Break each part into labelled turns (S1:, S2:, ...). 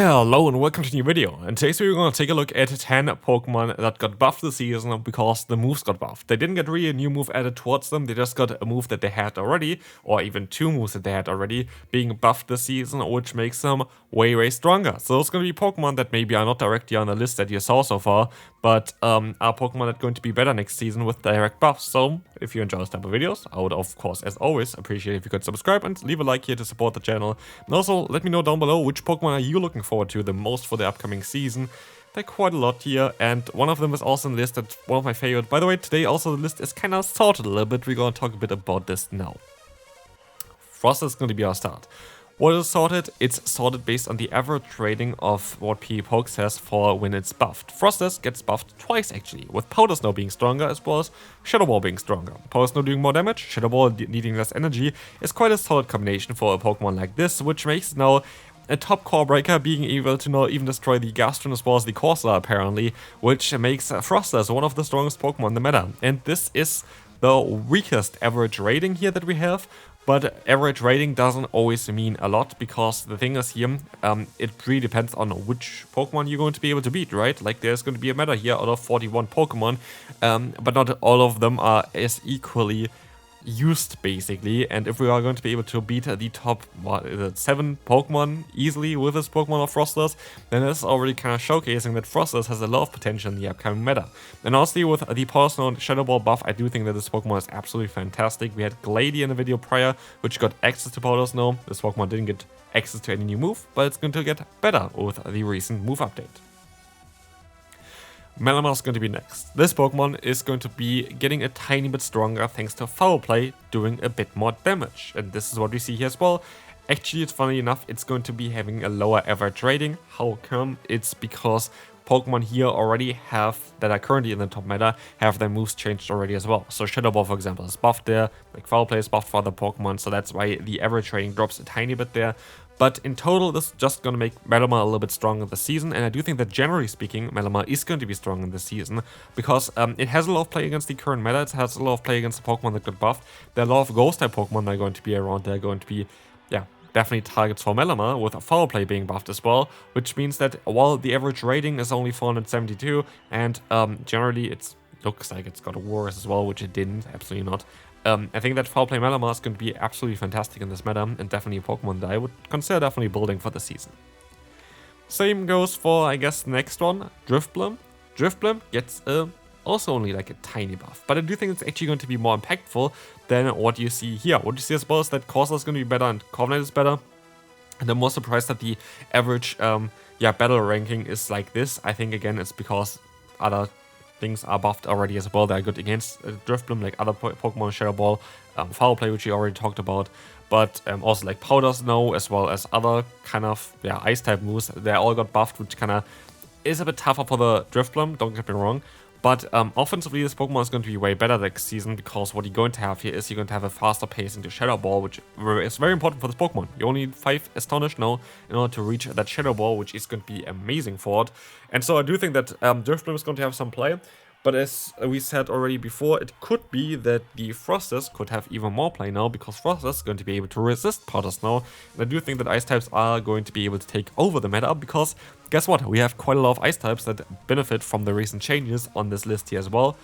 S1: Hello and welcome to a new video. In today's video we're going to take a look at 10 Pokemon that got buffed this season because the moves got buffed. They didn't get really a new move added towards them, they just got a move that they had already, or even two moves that they had already, being buffed this season, which makes them way stronger. So those are going to be Pokemon that maybe are not directly on the list that you saw so far, but are Pokemon that are going to be better next season with direct buffs. So if you enjoy this type of videos, I would of course, as always, appreciate if you could subscribe and leave a like here to support the channel. And also let me know down below which Pokemon are you looking forward to the most for the upcoming season. There are quite a lot here, and one of them is also listed, one of my favorite. By the way, today also the list is kind of sorted a little bit. We're going to talk a bit about this now. Froslass is going to be our start. What is sorted? It's sorted based on the average rating of what PvPoke says for when it's buffed. Froslass gets buffed twice actually, with Powder Snow being stronger as well as Shadow Ball being stronger. Powder Snow doing more damage, Shadow Ball needing less energy is quite a solid combination for a Pokemon like this, which makes now a top core breaker, being able to now even destroy the Gastron as well as the Corsair apparently, which makes Froslass one of the strongest Pokemon in the meta. And this is the weakest average rating here that we have. But average rating doesn't always mean a lot, because the thing is here, it really depends on which Pokemon you're going to be able to beat, right? Like there's going to be a meta here out of 41 Pokemon, but not all of them are as equally used basically. And if we are going to be able to beat the top 7 Pokemon easily with this Pokemon of Froslass, then this is already kind of showcasing that Froslass has a lot of potential in the upcoming meta. And honestly, with the Powder Snow and Shadow Ball buff, I do think that this Pokemon is absolutely fantastic. We had Glady in the video prior, which got access to Powder Snow. This Pokemon didn't get access to any new move, but it's going to get better with the recent move update. Malamar is going to be next. This Pokemon is going to be getting a tiny bit stronger thanks to Foul Play doing a bit more damage. And this is what we see here as well. Actually, it's funny enough, it's going to be having a lower average rating. How come? It's because Pokemon here already have, that are currently in the top meta, have their moves changed already as well. So Shadow Ball, for example, is buffed there, like Foul Play is buffed for other Pokemon, so that's why the average rating drops a tiny bit there. But in total, this is just going to make Malamar a little bit stronger this season, and I do think that generally speaking, Malamar is going to be strong in this season, because it has a lot of play against the current meta, it has a lot of play against the Pokemon that got buffed. There are a lot of Ghost-type Pokemon that are going to be around, they're going to be, yeah, definitely targets for Malamar, with a Foul Play being buffed as well, which means that while the average rating is only 472, and generally it looks like it's got a worse as well, which it didn't, absolutely not. I think that Foul Play Malamar is going to be absolutely fantastic in this meta, and definitely a Pokemon that I would consider definitely building for the season. Same goes for, I guess, the next one, Drifblim. Drifblim gets also only like a tiny buff, but I do think it's actually going to be more impactful than what you see here. What you see as well is that Corsair is going to be better and Corviknight is better. And I'm more surprised that the average battle ranking is like this. I think again it's because other things are buffed already as well. They're good against Drifblim, like other Pokemon, Shadow Ball, Foul Play, which we already talked about, but also like Powder Snow, as well as other kind of ice type moves. They all got buffed, which kind of is a bit tougher for the Drifblim, don't get me wrong. But offensively, this Pokemon is going to be way better next season, because what you're going to have here is you're going to have a faster pace into Shadow Ball, which is very important for this Pokemon. You only need 5 Astonish now in order to reach that Shadow Ball, which is going to be amazing for it. And so I do think that Drifblim is going to have some play. But as we said already before, it could be that the Froslass could have even more play now, because Froslass is going to be able to resist Powder Snow. And I do think that Ice types are going to be able to take over the meta, because guess what? We have quite a lot of Ice types that benefit from the recent changes on this list here as well.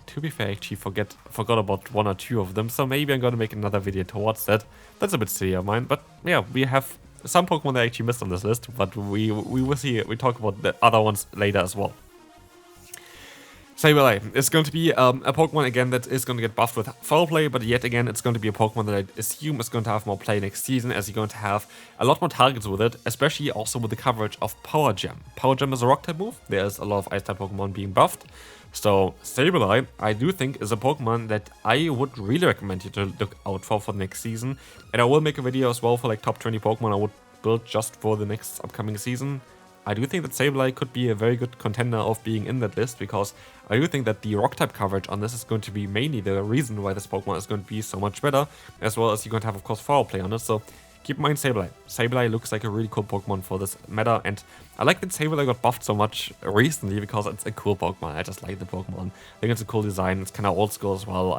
S1: To be fair, I actually forgot about 1 or 2 of them, so maybe I'm going to make another video towards that. That's a bit silly of mine, but yeah, we have some Pokemon that I actually missed on this list, but we will see. We talk about the other ones later as well. Sableye is going to be a Pokemon again that is going to get buffed with Foul Play, but yet again it's going to be a Pokemon that I assume is going to have more play next season, as you're going to have a lot more targets with it, especially also with the coverage of Power Gem. Power Gem is a rock type move, there's a lot of ice type Pokemon being buffed, so Sableye I do think is a Pokemon that I would really recommend you to look out for next season, and I will make a video as well for like top 20 Pokemon I would build just for the next upcoming season. I do think that Sableye could be a very good contender of being in that list, because I do think that the rock-type coverage on this is going to be mainly the reason why this Pokemon is going to be so much better, as well as you're going to have, of course, Foul Play on it, so keep in mind Sableye. Sableye looks like a really cool Pokemon for this meta, and I like that Sableye got buffed so much recently, because it's a cool Pokemon. I just like the Pokemon. I think it's a cool design, it's kind of old school as well.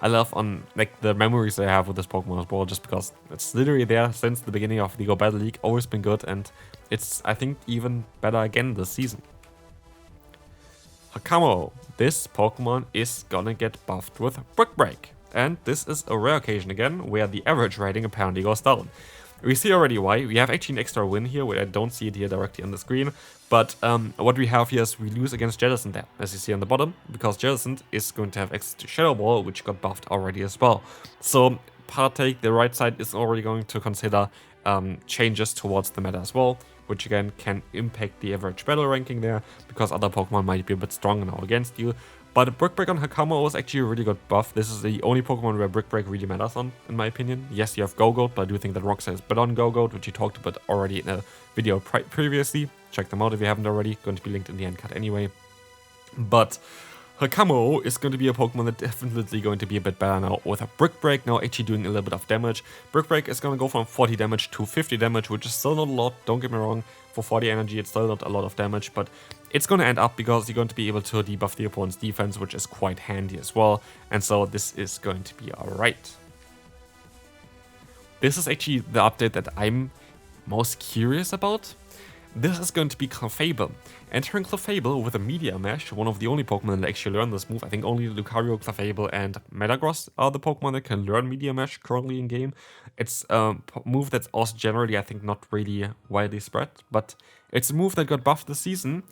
S1: I love like the memories I have with this Pokemon as well, just because it's literally there since the beginning of the GO Battle League, always been good, and It's, I think, even better again this season. Hakamo-o. This Pokemon is gonna get buffed with Brick Break. And this is a rare occasion again, where the average rating apparently goes down. We see already why. We have actually an extra win here, where I don't see it here directly on the screen. But what we have here is we lose against Jellicent there, as you see on the bottom, because Jellicent is going to have access to Shadow Ball, which got buffed already as well. So Partake, the right side, is already going to consider changes towards the meta as well, which again can impact the average battle ranking there, because other Pokemon might be a bit stronger now against you. But Brick Break on Hakamo-o is actually a really good buff. This is the only Pokemon where Brick Break really matters on, in my opinion. Yes, you have Go-Goat, but I do think that Roxas is better on Go-Goat, which you talked about already in a video previously. Check them out if you haven't already. Going to be linked in the end card anyway. But Hakamo-o is going to be a Pokemon that definitely going to be a bit better now with a Brick Break now actually doing a little bit of damage. Brick Break is going to go from 40 damage to 50 damage, which is still not a lot, don't get me wrong. For 40 energy, it's still not a lot of damage, but it's going to end up because you're going to be able to debuff the opponent's defense, which is quite handy as well. And so this is going to be alright. This is actually the update that I'm most curious about. This is going to be Clefable. Entering Clefable with a Meteor Mash, one of the only Pokemon that actually learn this move. I think only Lucario, Clefable, and Metagross are the Pokemon that can learn Meteor Mash currently in game. It's a move that's also generally, I think, not really widely spread, but it's a move that got buffed this season.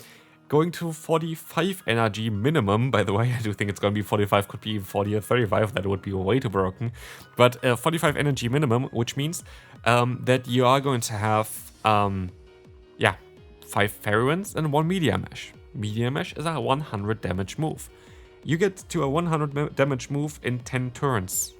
S1: Going to 45 energy minimum, by the way. I do think it's going to be 45, could be even 40 or 35. That would be way too broken. But 45 energy minimum, which means that you are going to have... 5 Fairy Winds and 1 Meteor Mash. Meteor Mash is a 100 damage move. You get to a 100 damage move in 10 turns.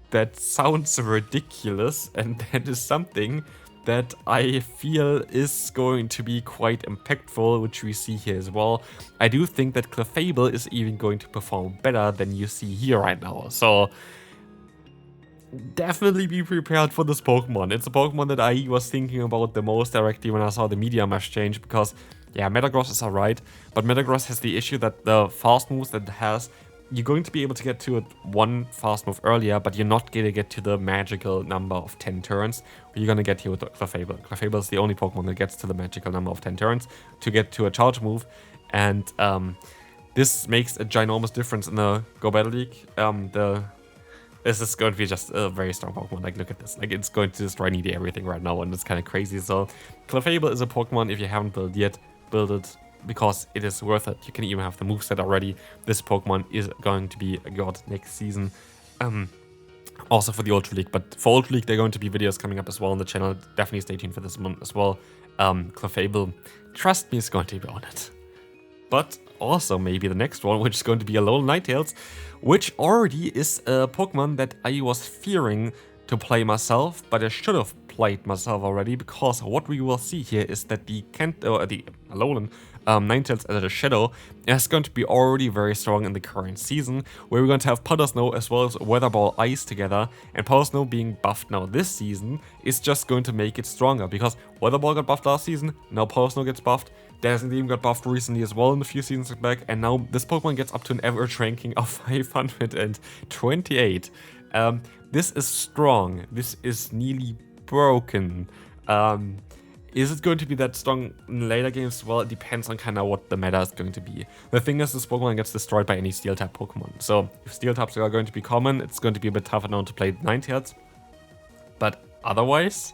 S1: That sounds ridiculous, and that is something that I feel is going to be quite impactful, which we see here as well. I do think that Clefable is even going to perform better than you see here right now. So definitely be prepared for this Pokemon. It's a Pokemon that I was thinking about the most directly when I saw the Meteor Mash change, because, yeah, Metagross is alright, but Metagross has the issue that the fast moves that it has, you're going to be able to get to it one fast move earlier, but you're not going to get to the magical number of 10 turns, you're going to get here with Clefable. Clefable is the only Pokemon that gets to the magical number of 10 turns to get to a charge move, and this makes a ginormous difference in the Go Battle League. This is going to be just a very strong Pokemon. Like, look at this. Like, it's going to destroy nearly everything right now, and it's kind of crazy. So, Clefable is a Pokemon, if you haven't built it yet, build it, because it is worth it. You can even have the moveset already. This Pokemon is going to be a god next season. Also for the Ultra League. But for Ultra League, there are going to be videos coming up as well on the channel. Definitely stay tuned for this one as well. Clefable, trust me, is going to be on it. But also maybe the next one, which is going to be Alolan Ninetales, which already is a Pokemon that I was fearing to play myself, but I should have played myself already, because what we will see here is that the Alolan Ninetales as a Shadow is going to be already very strong in the current season, where we're going to have Powder Snow as well as Weather Ball Ice together, and Powder Snow being buffed now this season is just going to make it stronger, because Weather Ball got buffed last season, now Powder Snow gets buffed, Dazzling Gleam got buffed recently as well in a few seasons back, and now this Pokemon gets up to an average ranking of 528. This is strong. This is nearly broken. Is it going to be that strong in later games? Well, it depends on kind of what the meta is going to be. The thing is, this Pokemon gets destroyed by any Steel-type Pokemon. So if Steel-types are going to be common, it's going to be a bit tougher now to play Ninetales. But otherwise,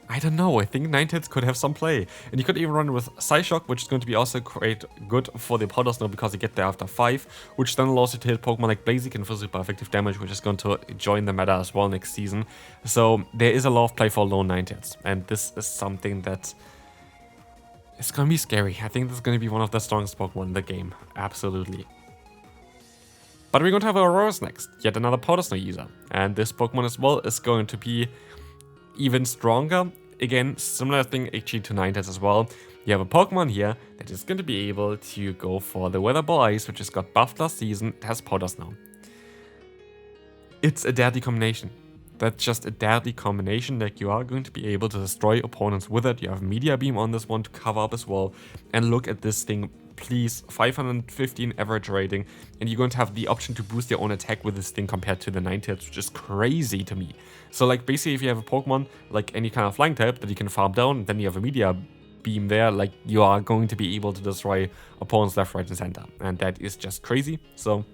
S1: I don't know. I think Ninetales could have some play. And you could even run with Psyshock, which is going to be also quite good for the Powder Snow, because you get there after 5, which then allows you to hit Pokemon like Blaziken for super effective damage, which is going to join the meta as well next season. So there is a lot of play for Alolan Ninetales, and this is something that is going to be scary. I think this is going to be one of the strongest Pokemon in the game. Absolutely. But we're going to have Aurorus next, yet another Powder Snow user. And this Pokemon as well is going to be even stronger. Again, similar thing actually to Ninetales as well. You have a Pokemon here that is going to be able to go for the Weather Ball Ice, which just got buffed last season. It has Powder Snow. It's a deadly combination. That's just a deadly combination that you are going to be able to destroy opponents with it. You have Meteor Beam on this one to cover up as well. And look at this thing please, 515 average rating, and you're going to have the option to boost your own attack with this thing compared to the Ninetales, which is crazy to me. So like basically if you have a Pokemon, like any kind of flying type that you can farm down, then you have a Meteor Beam there, like you are going to be able to destroy opponents left, right, and center. And that is just crazy. So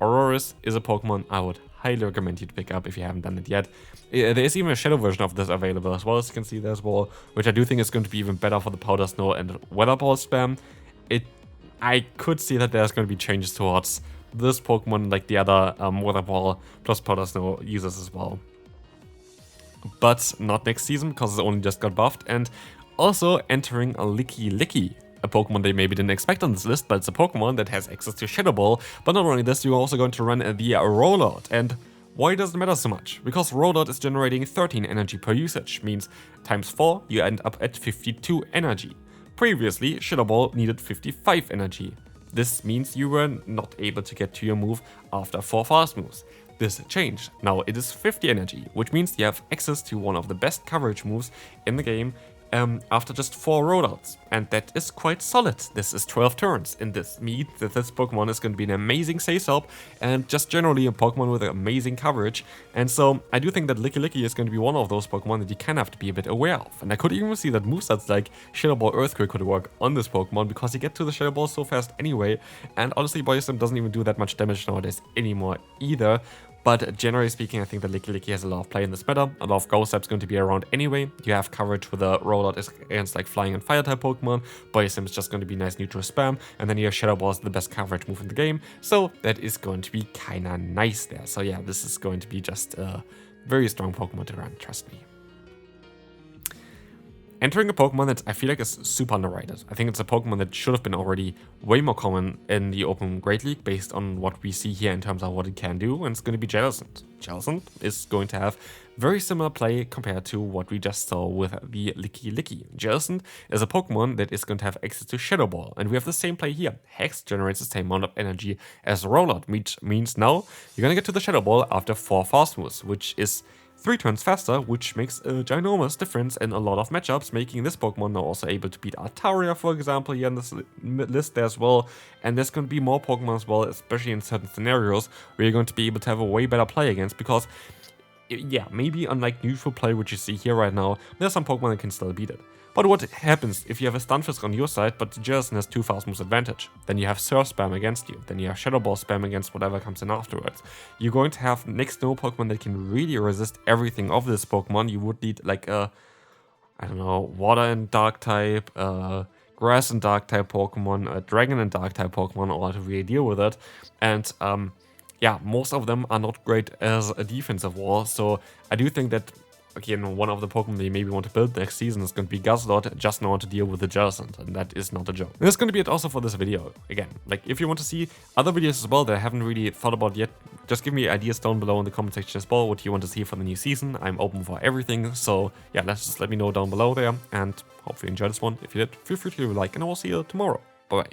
S1: Aurorus is a Pokemon I would highly recommend you to pick up if you haven't done it yet. There is even a shadow version of this available as well, as you can see there as well, which I do think is going to be even better for the Powder Snow and Weather Ball spam. I could see that there's going to be changes towards this Pokemon like the other Weather Ball plus Powder Snow users as well. But not next season, because it only just got buffed. And also entering a Lickilicky, a Pokemon they maybe didn't expect on this list, but it's a Pokemon that has access to Shadow Ball. But not only this, you're also going to run the rollout. And why does it matter so much? Because rollout is generating 13 energy per usage, means times 4 you end up at 52 energy. Previously, Shadow Ball needed 55 energy. This means you were not able to get to your move after 4 fast moves. This changed. Now it is 50 energy, which means you have access to one of the best coverage moves in the game after just 4 rollouts. And that is quite solid. This is 12 turns, and this means that this Pokemon is going to be an amazing safe help and just generally a Pokemon with amazing coverage. And so I do think that Lickilicky is going to be one of those Pokemon that you kind of have to be a bit aware of. And I could even see that movesets like Shadow Ball Earthquake could work on this Pokemon, because you get to the Shadow Ball so fast anyway. And honestly, Body Slam doesn't even do that much damage nowadays anymore either. But generally speaking, I think that Lickilicky has a lot of play in this meta. A lot of Ghost types going to be around anyway. You have coverage with a rollout against like flying and fire type Pokemon. Body Slam is just going to be nice neutral spam. And then you have Shadow Ball as the best coverage move in the game. So that is going to be kinda nice there. So yeah, this is going to be just a very strong Pokemon to run, trust me. Entering a Pokemon that I feel like is super underrated. I think it's a Pokemon that should have been already way more common in the Open Great League based on what we see here in terms of what it can do, and it's going to be Jellicent. Jellicent is going to have very similar play compared to what we just saw with the Lickilicky. Jellicent is a Pokemon that is going to have access to Shadow Ball, and we have the same play here. Hex generates the same amount of energy as Rollout, which means now you're going to get to the Shadow Ball after 4 fast moves, which is 3 turns faster, which makes a ginormous difference in a lot of matchups, making this Pokemon now also able to beat Altaria, for example, here in this list there as well. And there's going to be more Pokemon as well, especially in certain scenarios, where you're going to be able to have a way better play against, because, yeah, maybe unlike neutral play, which you see here right now, there's some Pokemon that can still beat it. But what happens if you have a Stunfisk on your side, but Jellicent has 2 fast moves advantage? Then you have Surf spam against you. Then you have Shadow Ball spam against whatever comes in afterwards. You're going to have next to no Pokemon that can really resist everything of this Pokemon. You would need like a, I don't know, Water and Dark type, Grass and Dark type Pokemon, a Dragon and Dark type Pokemon, or to really deal with it. And yeah, most of them are not great as a defensive wall. So I do think that, again, one of the Pokemon they maybe want to build next season is going to be Guzzlord, just know how to deal with the Jellicent, and that is not a joke. This is going to be it also for this video. Again, like, if you want to see other videos as well that I haven't really thought about yet, just give me ideas down below in the comment section as well, what you want to see for the new season. I'm open for everything, so yeah, just let me know down below there, and hopefully you enjoyed this one. If you did, feel free to leave a like, and I will see you tomorrow. Bye-bye.